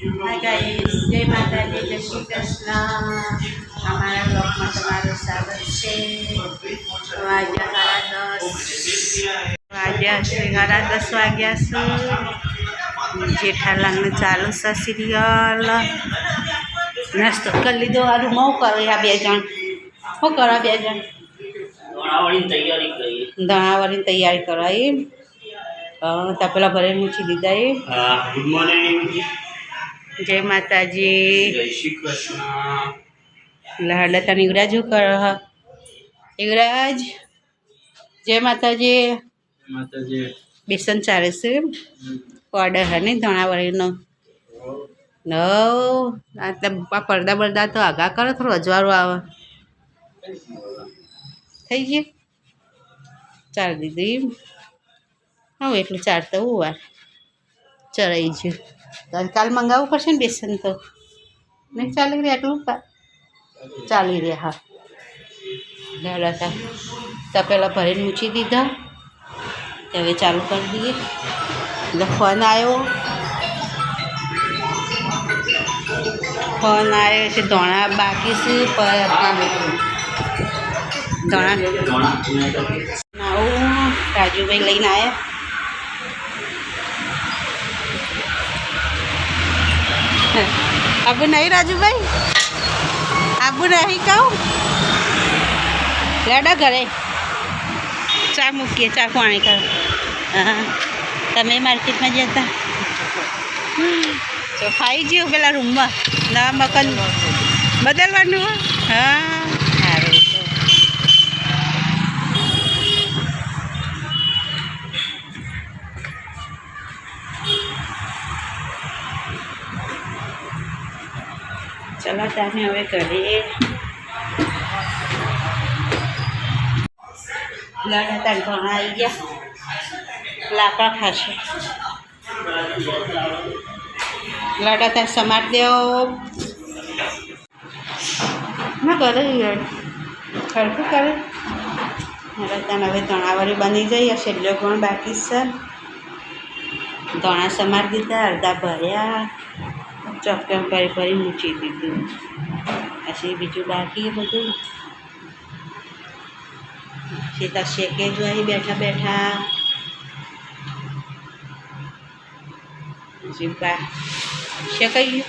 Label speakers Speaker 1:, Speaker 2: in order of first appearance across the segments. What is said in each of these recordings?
Speaker 1: Hi guys, जय माता दी, जय श्री कृष्ण। हमारा ब्लॉग में तुम्हाરું स्वागत છે। વાગ્યા 10:30 વાગ્યા છે। જેઠાલાલને ચાલુ છે સિરિયલ। નાસ્તો કરી લીધો। આ રૂમ હું કરો આ બે જણ? શું કરો આ બે જણ? ધણાવળીની તૈયારી કરો એમ? તપેલા ભરીને મૂકી દીધા એમ?
Speaker 2: ગુડ મોર્નિંગ,
Speaker 1: જય માતાજી,
Speaker 2: જય શ્રી કૃષ્ણ।
Speaker 1: લહડતા યુવરાજ શું કરો? યુવરાજ જય માતાજી।
Speaker 2: માતાજી
Speaker 1: બેસન ચાલે છે ઓર્ડર હે ને ધણાવળીનો નવ આ પડદા બરદા તો આગા કરો, થોડું અજવાળું આવે થઈ ગયું। ચાર દીધું એમ? હવે એટલું ચારતો હું વાર ચરાઈ ગયું। કાલ મંગાવવું પડશે ને બેસન તો નહીં ચાલી રહ્યા? એટલું ચાલી રહ્યા। હા લડાતા તપેલા ભરીને મૂકી દીધા। હવે ચાલુ કરી દઈએ। એટલે ફોન આવ્યો છે। ધોણા બાકી છે ધોણા આવું રાજુભાઈ લઈને આવ્યા। આબુ નહીં રાજુભાઈ? આબુ નહીં કહું? લેડો ઘરે ચા મૂકીએ, ચા પાણી કરો। હા તમે માર્કેટમાં જતા તો ખાઈ ગયું પેલા રૂમમાં નવા મકાન બદલવાનું? હા સારું। ચલો તાને હવે કરીએ। લડાતા ઘણા આવી ગયા, લાકડા ખાશે। લડાતા સમાટ દેવો ના કરે ખરખું કરે। લડાતાને હવે ધણાવાળી બની જઈ, છેલ્લો પણ બાકી છે। ધણા સમાટ દીધા, અડધા ભર્યા, ચોક્કસ ભરી મૂકી દીધું। પછી બીજું બાકી બધું સીતા શેકે જો અહીં બેઠા બેઠા। જીવકા શેકાઈ ગયું।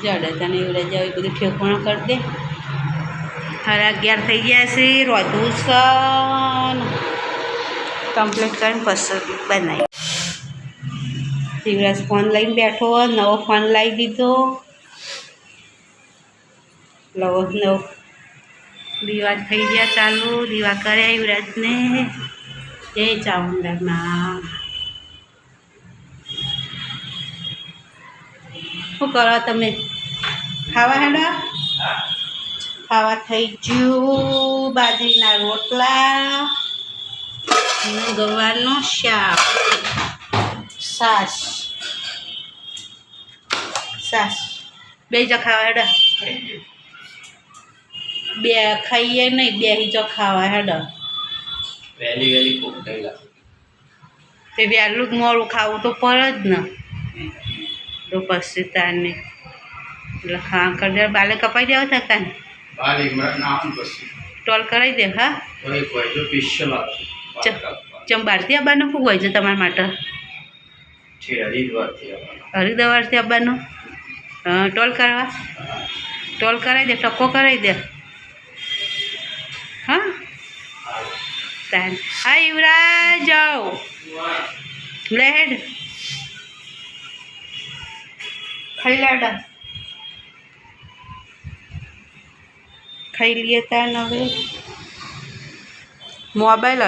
Speaker 1: જડતાને એવું રજા હોય બધું ઠેકવાણ કરી દે। 11:30 થઈ ગયા છે। રોધવું છે કમ્પ્લીટ કરીને પછી બનાવી। યુવરાજ ફોન લઈને બેઠો, નવો ફોન લાવી દીધો। નવો દીવા થઈ ગયા ચાલુ। દીવા કર્યા યુવરાજને। જય ચામુંડામાં। શું કરો તમે? ખાવા હેડા? ખાવા થઈ ગયું। બાજરીના રોટલા, ગવારનું શાક, છાશ બે જ ખાવા હેડા? બે ખાઈએ નહીં, બે જ ખાવા હેડા?
Speaker 2: વહેલી ભૂખ થઈ લાગે
Speaker 1: તે વહેલું જ મોડું ખાવું તો પડે જ ને તો પછી તારને એટલે હા કરી દે। બાલે કપાઈ દેવા થતા ને ટોલ કરાવી દે। હા ચમ બહારથી આવવાનું શું હોય છે તમારા માટે? હરિદ્વારથી આવવાનું? હા ટોલ કરવા? ટોલ કરાવી દે, ટક્કો કરાવી દે। હા તાન હા યુવરાજ જાઓ લેડ ખાઈ લાડા ખાઈ લઈએ તાન। હવે મોબાઈલ